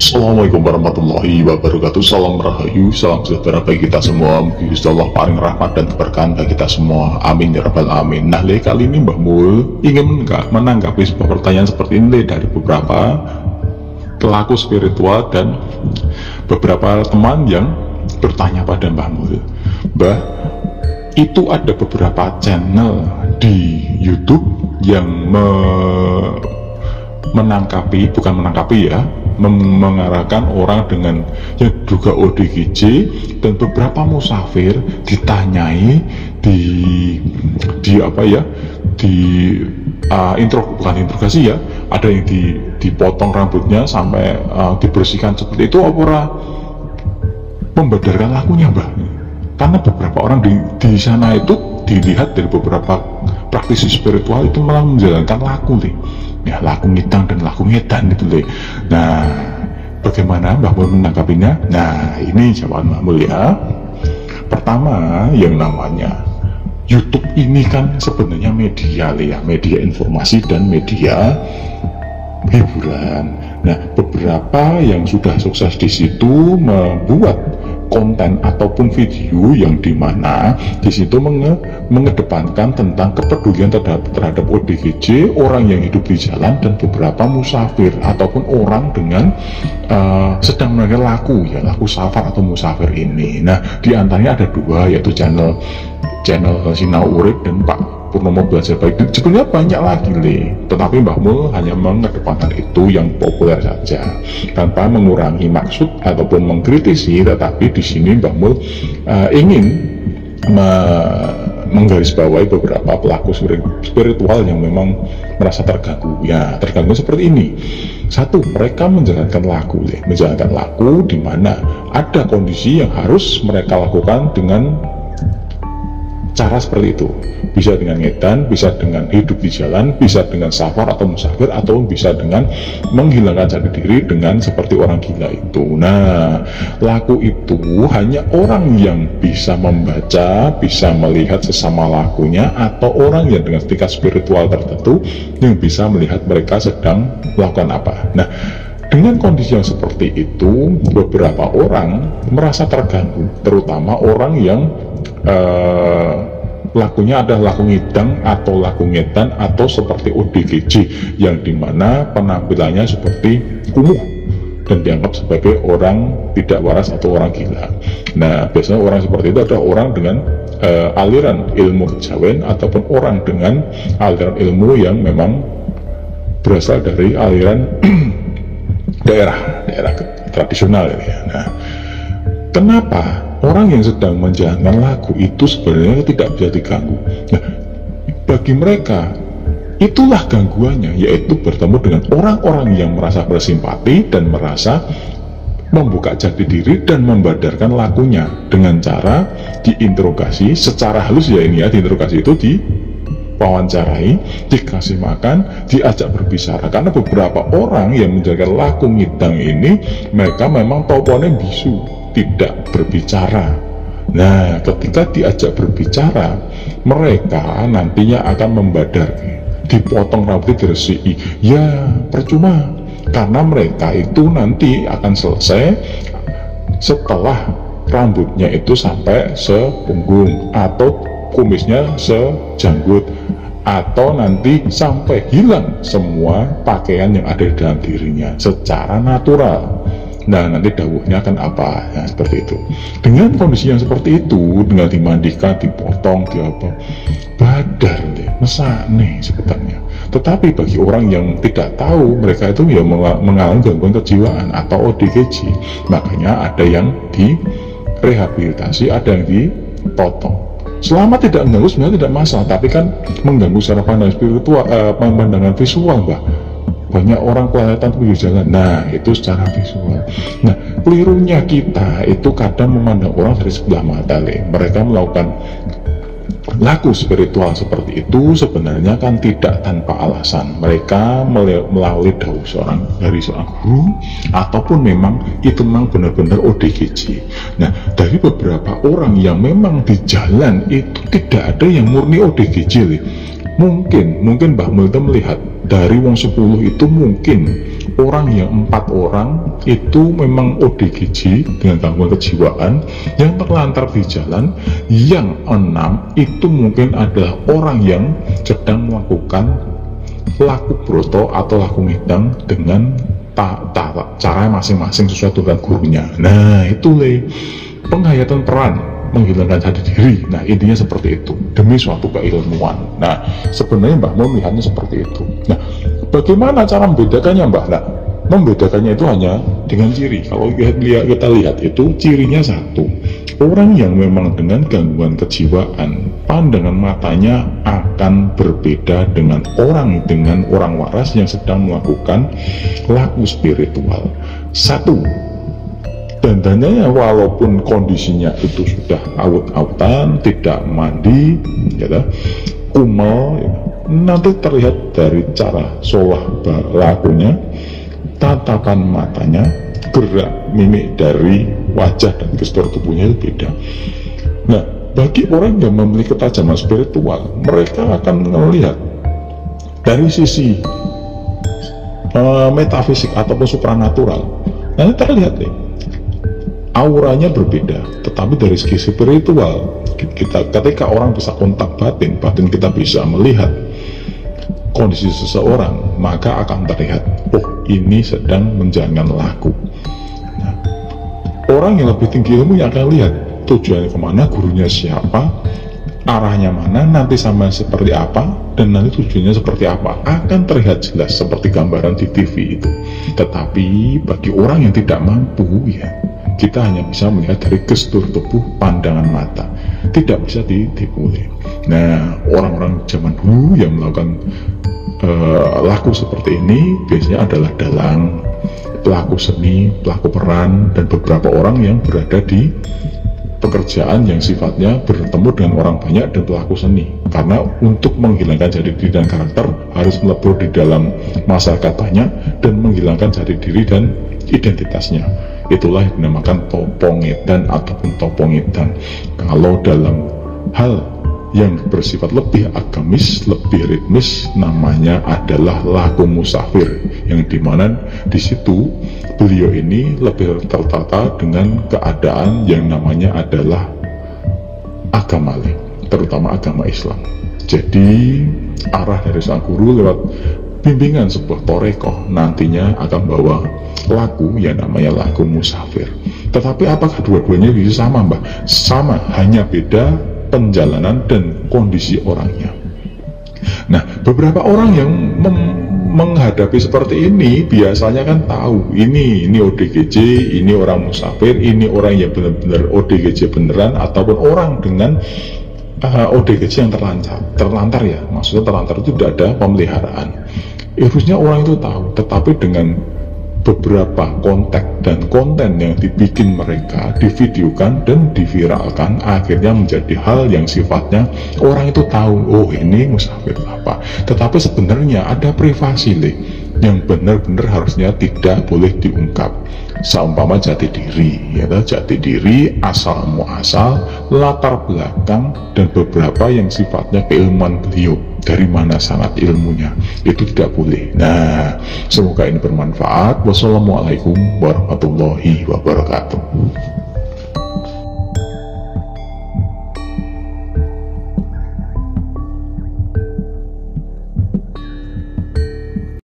Assalamualaikum warahmatullahi wabarakatuh. Salam rahayu, salam sejahtera bagi kita semua. Mugi Allah paling rahmat dan keberkahan bagi kita semua. Amin ya rabbal alamin. Nah, kali ini Mbah Mul ingin menanggapi sebuah pertanyaan seperti ini dari beberapa pelaku spiritual dan beberapa teman yang bertanya pada Mbah Mul. Mbah, itu ada beberapa channel di YouTube yang mengarahkan orang dengan yang juga ODGJ, dan beberapa musafir ditanyai bukan interogasi ya, ada yang dipotong rambutnya sampai dibersihkan seperti itu, apa membedarkan lakunya, Mbah? Karena beberapa orang di sana itu dilihat dari beberapa praktisi spiritual itu malah menjalankan laku nih, ya, laku ngitang dan laku ngedan itu nih. Nah, bagaimana Mbah Mul menanggapinya? Nah, ini jawaban Mbah Mul ya. Pertama, yang namanya YouTube ini kan sebenarnya media ya, media informasi dan media hiburan. Nah, beberapa yang sudah sukses di situ membuat konten ataupun video yang dimana di situ mengedepankan tentang kepedulian terhadap ODGJ, orang yang hidup di jalan, dan beberapa musafir ataupun orang dengan sedang mengenal laku safar atau musafir ini. Nah, di antaranya ada dua, yaitu channel Sinau Urip dan Pak Purnomo Belajar Baik. Sebenarnya banyak lagi tetapi Mbah Mul hanya mengedepankan itu yang populer saja tanpa mengurangi maksud ataupun mengkritisi. Tetapi di sini Mbah Mul ingin menggarisbawahi beberapa pelaku spiritual yang memang merasa terganggu. Ya, terganggu seperti ini. Satu, mereka menjalankan laku di mana ada kondisi yang harus mereka lakukan dengan cara seperti itu. Bisa dengan ngedan, bisa dengan hidup di jalan, bisa dengan safar atau musafir, atau bisa dengan menghilangkan jati diri dengan seperti orang gila itu. Nah, laku itu hanya orang yang bisa membaca, bisa melihat sesama lakunya, atau orang yang dengan tingkat spiritual tertentu yang bisa melihat mereka sedang melakukan apa. Nah, dengan kondisi yang seperti itu, beberapa orang merasa terganggu, terutama orang yang lakunya adalah laku ngidang atau laku ngedan atau seperti ODGJ, yang dimana penampilannya seperti kumuh dan dianggap sebagai orang tidak waras atau orang gila. Nah, biasanya orang seperti itu adalah orang dengan aliran ilmu kejawen ataupun orang dengan aliran ilmu yang memang berasal dari aliran daerah tradisional ya. Nah, kenapa orang yang sedang menjalankan laku itu sebenarnya tidak bisa diganggu? Nah, bagi mereka itulah gangguannya, yaitu bertemu dengan orang-orang yang merasa bersimpati dan merasa membuka jati diri dan membadarkan lakunya dengan cara diinterogasi secara halus ya. Ini ya, diinterogasi itu wawancarai, dikasih makan, diajak berbicara. Karena beberapa orang yang menjaga laku ngidang ini, mereka memang toponnya bisu, tidak berbicara. Nah, ketika diajak berbicara, mereka nantinya akan membadarkan, dipotong rambut, diresiki. Ya, percuma, karena mereka itu nanti akan selesai setelah rambutnya itu sampai sepunggung atau kumisnya sejanggut, atau nanti sampai hilang semua pakaian yang ada di dalam dirinya secara natural. Nah, nanti dawuhnya akan apa? Nah, seperti itu. Dengan kondisi yang seperti itu, dengan dimandikan, dipotong, badar mesane sebetulnya. Tetapi bagi orang yang tidak tahu, mereka itu ya mengalami gangguan kejiwaan atau ODGJ. Makanya ada yang direhabilitasi, ada yang dipotong. Selama tidak mengganggu sebenarnya tidak masalah, tapi kan mengganggu secara pandangan spiritual, pandangan visual, Mbak. Banyak orang kelihatan pinggir jalan. Nah, itu secara visual. Nah, kelirunya kita itu kadang memandang orang dari sebelah mata. Mereka melakukan laku spiritual seperti itu sebenarnya kan tidak tanpa alasan. Mereka melalui dawuh dari seorang guru, ataupun memang itu memang benar-benar ODGJ. Nah, dari beberapa orang yang memang di jalan itu tidak ada yang murni ODGJ. Mungkin Mbah Mul itu melihat dari wong 10 itu mungkin orang yang 4 orang itu memang ODGJ dengan gangguan kejiwaan yang terlantar di jalan, yang 6 itu mungkin adalah orang yang sedang melakukan laku broto atau laku ngidang dengan cara masing-masing sesuai dengan gurunya. Nah itu penghayatan peran menghilangkan jati diri. Nah intinya seperti itu, demi suatu keilmuan. Nah sebenarnya Mbah Mun melihatnya seperti itu. Nah bagaimana cara membedakannya Mbah? Nah membedakannya itu hanya dengan ciri. Kalau kita lihat itu cirinya satu, orang yang memang dengan gangguan kejiwaan, pandangan matanya akan berbeda dengan orang waras yang sedang melakukan laku spiritual. Satu, dandannya walaupun kondisinya itu sudah awut-awutan, tidak mandi, ya, kumel, ya, nanti terlihat dari cara solah lakunya, tatapan matanya, gerak mimik dari wajah dan gestur tubuhnya itu beda. Nah, bagi orang yang memiliki ketajaman spiritual, mereka akan melihat dari sisi metafisik ataupun supranatural. Nanti terlihat auranya berbeda, tetapi dari segi spiritual ketika orang bisa kontak batin kita bisa melihat kondisi seseorang, maka akan terlihat, oh ini sedang menjalankan laku. Nah, orang yang lebih tinggi ilmu yang akan lihat tujuannya kemana, gurunya siapa, arahnya mana, nanti sama seperti apa, dan nanti tujuannya seperti apa, akan terlihat jelas seperti gambaran di TV itu. Tetapi bagi orang yang tidak mampu, ya kita hanya bisa melihat dari gestur tubuh, pandangan mata, tidak bisa ditipu. Nah, orang-orang zaman dulu yang melakukan laku seperti ini biasanya adalah dalang, pelaku seni, pelaku peran, dan beberapa orang yang berada di pekerjaan yang sifatnya bertemu dengan orang banyak dan pelaku seni. Karena untuk menghilangkan jati diri dan karakter harus melebur di dalam masyarakat banyak dan menghilangkan jati diri dan identitasnya. Itulah yang dinamakan topongedan ataupun topongedan. Kalau dalam hal yang bersifat lebih agamis, lebih ritmis, namanya adalah laku musafir, yang dimana di situ beliau ini lebih tertata dengan keadaan yang namanya adalah agama, terutama agama Islam. Jadi arah dari sang guru lewat bimbingan sebuah torekoh nantinya akan bawa laku yang namanya laku musafir. Tetapi apakah dua-duanya bisa sama Mbak? Sama, hanya beda penjalanan dan kondisi orangnya. Nah, beberapa orang yang menghadapi seperti ini biasanya kan tahu ini ODGJ, ini orang musafir, ini orang yang benar-benar ODGJ beneran, ataupun orang dengan ODGJ yang terlantar ya. Maksudnya terlantar itu tidak ada pemeliharaan. Harusnya orang itu tahu, tetapi dengan beberapa kontak dan konten yang dibikin mereka, divideokan dan diviralkan, akhirnya menjadi hal yang sifatnya orang itu tahu, oh ini musafir apa. Tetapi sebenarnya ada privasi yang benar-benar harusnya tidak boleh diungkap. Seumpama jati diri, ya, jati diri, asal muasal, latar belakang, dan beberapa yang sifatnya keilmuan beliau, dari mana sangat ilmunya, itu tidak boleh. Nah, semoga ini bermanfaat. Wassalamualaikum warahmatullahi wabarakatuh.